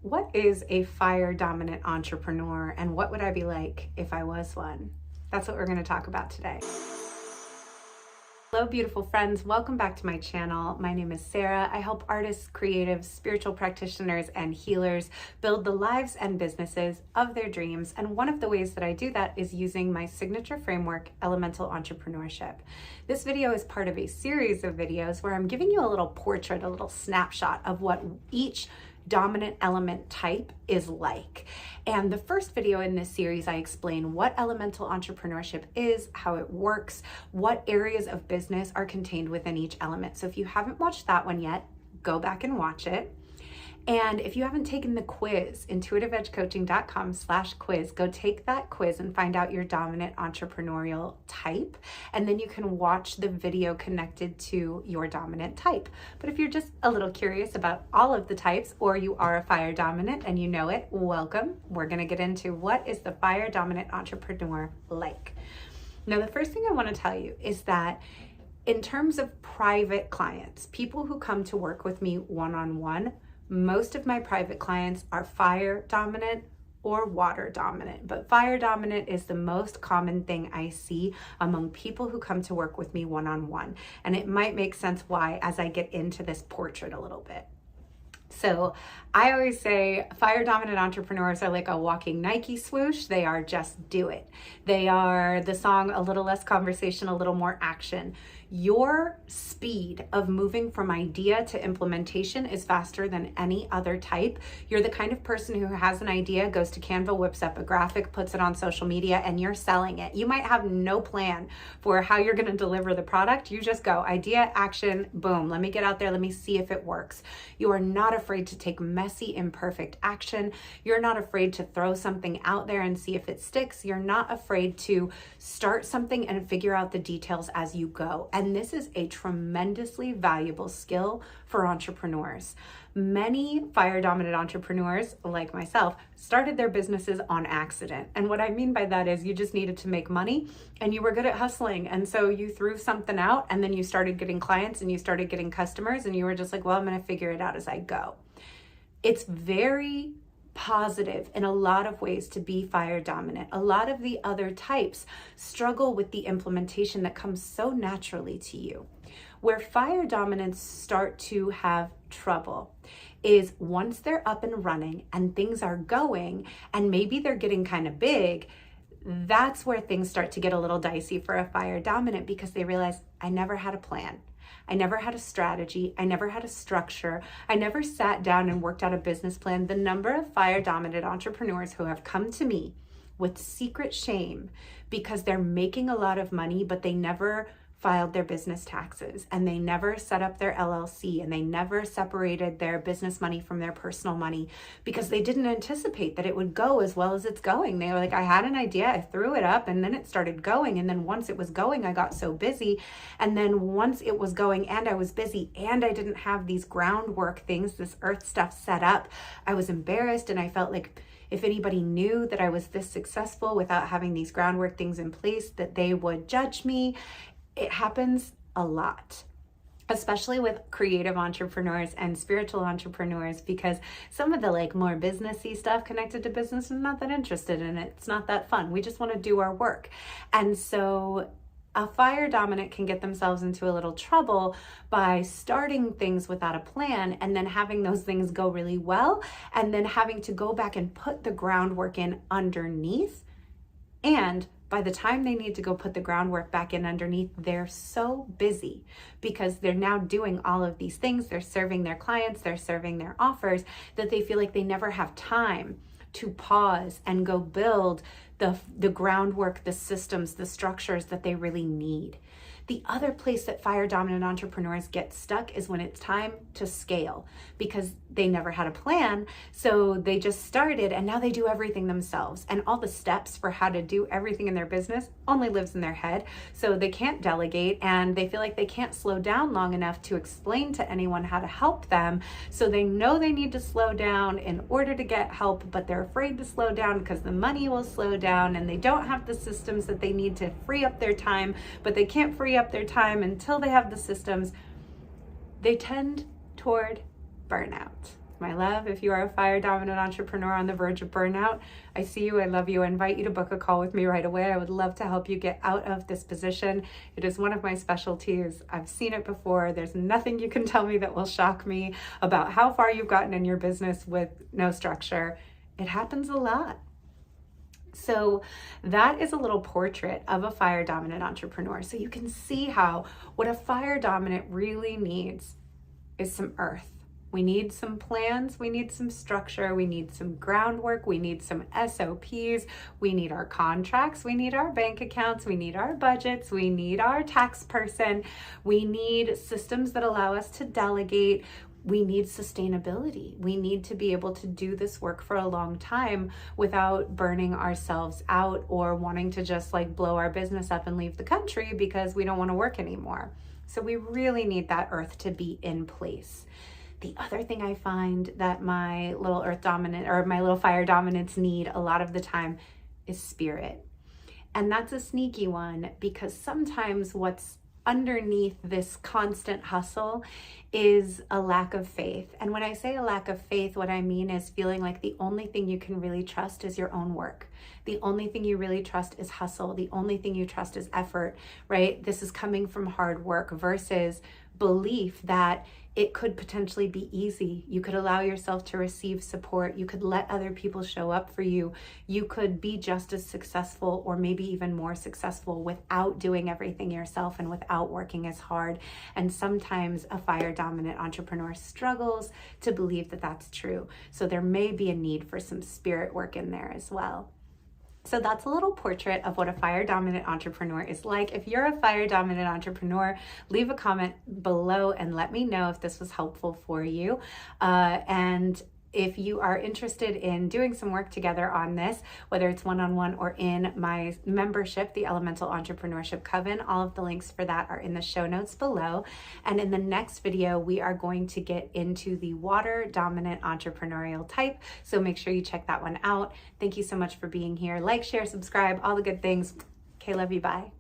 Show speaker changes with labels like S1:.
S1: What is a fire dominant entrepreneur, and what would I be like if I was one? That's what we're going to talk about today. Hello, beautiful friends. Welcome back to my channel. My name is Cera. I help artists, creatives, spiritual practitioners, and healers build the lives and businesses of their dreams. And one of the ways that I do that is using my signature framework, Elemental Entrepreneurship. This video is part of a series of videos where I'm giving you a little portrait, a little snapshot of what each dominant element type is like. And the first video in this series, I explain what elemental entrepreneurship is, how it works, what areas of business are contained within each element. So if you haven't watched that one yet, go back and watch it. And if you haven't taken the quiz, intuitiveedgecoaching.com/quiz, go take that quiz and find out your dominant entrepreneurial type. And then you can watch the video connected to your dominant type. But if you're just a little curious about all of the types, or you are a fire dominant and you know it, welcome. We're going to get into what is the fire dominant entrepreneur like. Now, the first thing I want to tell you is that in terms of private clients, people who come to work with me one-on-one, most of my private clients are fire dominant or water dominant, but fire dominant is the most common thing I see among people who come to work with me one-on-one. And it might make sense why as I get into this portrait a little bit. So I always say fire dominant entrepreneurs are like a walking Nike swoosh. They are just do it. They are the song, a little less conversation, a little more action. Your speed of moving from idea to implementation is faster than any other type. You're the kind of person who has an idea, goes to Canva, whips up a graphic, puts it on social media, and you're selling it. You might have no plan for how you're going to deliver the product. You just go idea, action, boom. Let me get out there. Let me see if it works. You are not afraid to take messy, imperfect action. You're not afraid to throw something out there and see if it sticks. You're not afraid to start something and figure out the details as you go. And this is a tremendously valuable skill for entrepreneurs. Many fire dominant entrepreneurs, like myself, started their businesses on accident. And what I mean by that is you just needed to make money and you were good at hustling. And so you threw something out and then you started getting clients and you started getting customers and you were just like, well, I'm going to figure it out as I go. It's very positive in a lot of ways to be fire dominant. A lot of the other types struggle with the implementation that comes so naturally to you. Where fire dominants start to have trouble is once they're up and running and things are going and maybe they're getting kind of big, that's where things start to get a little dicey for a fire dominant because they realize, I never had a plan. I never had a strategy. I never had a structure. I never sat down and worked out a business plan. The number of fire dominant entrepreneurs who have come to me with secret shame because they're making a lot of money, but they never filed their business taxes and they never set up their LLC and they never separated their business money from their personal money because they didn't anticipate that it would go as well as it's going. They were like, I had an idea, I threw it up and then it started going. And then once it was going, I got so busy. And then once it was going and I was busy and I didn't have these groundwork things, this earth stuff set up, I was embarrassed and I felt like if anybody knew that I was this successful without having these groundwork things in place, that they would judge me. It happens a lot, especially with creative entrepreneurs and spiritual entrepreneurs, because some of the more businessy stuff connected to business, I'm not that interested in it. It's not that fun. We just want to do our work. And so a fire dominant can get themselves into a little trouble by starting things without a plan and then having those things go really well and then having to go back and put the groundwork in underneath. And by the time they need to go put the groundwork back in underneath, they're so busy because they're now doing all of these things. They're serving their clients, they're serving their offers, that they feel like they never have time to pause and go build the groundwork, the systems, the structures that they really need. The other place that fire dominant entrepreneurs get stuck is when it's time to scale because they never had a plan. So they just started and now they do everything themselves. And all the steps for how to do everything in their business only lives in their head. So they can't delegate and they feel like they can't slow down long enough to explain to anyone how to help them. So they know they need to slow down in order to get help, but they're afraid to slow down because the money will slow down and they don't have the systems that they need to free up their time, but they can't free up their time until they have the systems. They tend toward burnout. My love, if you are a fire dominant entrepreneur on the verge of burnout, I see you, I love you, I invite you to book a call with me right away. I would love to help you get out of this position. It is one of my specialties. I've seen it before. There's nothing you can tell me that will shock me about how far you've gotten in your business with no structure. It happens a lot. So that is a little portrait of a fire dominant entrepreneur. So you can see how what a fire dominant really needs is some earth. We need some plans, we need some structure, we need some groundwork, we need some SOPs, we need our contracts, we need our bank accounts, we need our budgets, we need our tax person, we need systems that allow us to delegate. We need sustainability. We need to be able to do this work for a long time without burning ourselves out or wanting to just like blow our business up and leave the country because we don't want to work anymore. So we really need that earth to be in place. The other thing I find that my little earth dominant or my little fire dominants need a lot of the time is spirit. And that's a sneaky one because sometimes what's underneath this constant hustle is a lack of faith. And when I say a lack of faith, what I mean is feeling like the only thing you can really trust is your own work. The only thing you really trust is hustle. The only thing you trust is effort, right? This is coming from hard work versus belief that it could potentially be easy. You could allow yourself to receive support. You could let other people show up for you. You could be just as successful or maybe even more successful without doing everything yourself and without working as hard. And sometimes a fire dominant entrepreneur struggles to believe that that's true. So there may be a need for some spirit work in there as well. So that's a little portrait of what a fire dominant entrepreneur is like. If you're a fire dominant entrepreneur, leave a comment below and let me know if this was helpful for you. And if you are interested in doing some work together on this, whether it's one-on-one or in my membership, the Elemental Entrepreneurship Coven, all of the links for that are in the show notes below. And in the next video, we are going to get into the water dominant entrepreneurial type. So make sure you check that one out. Thank you so much for being here. Like, share, subscribe, all the good things. Okay, love you, bye.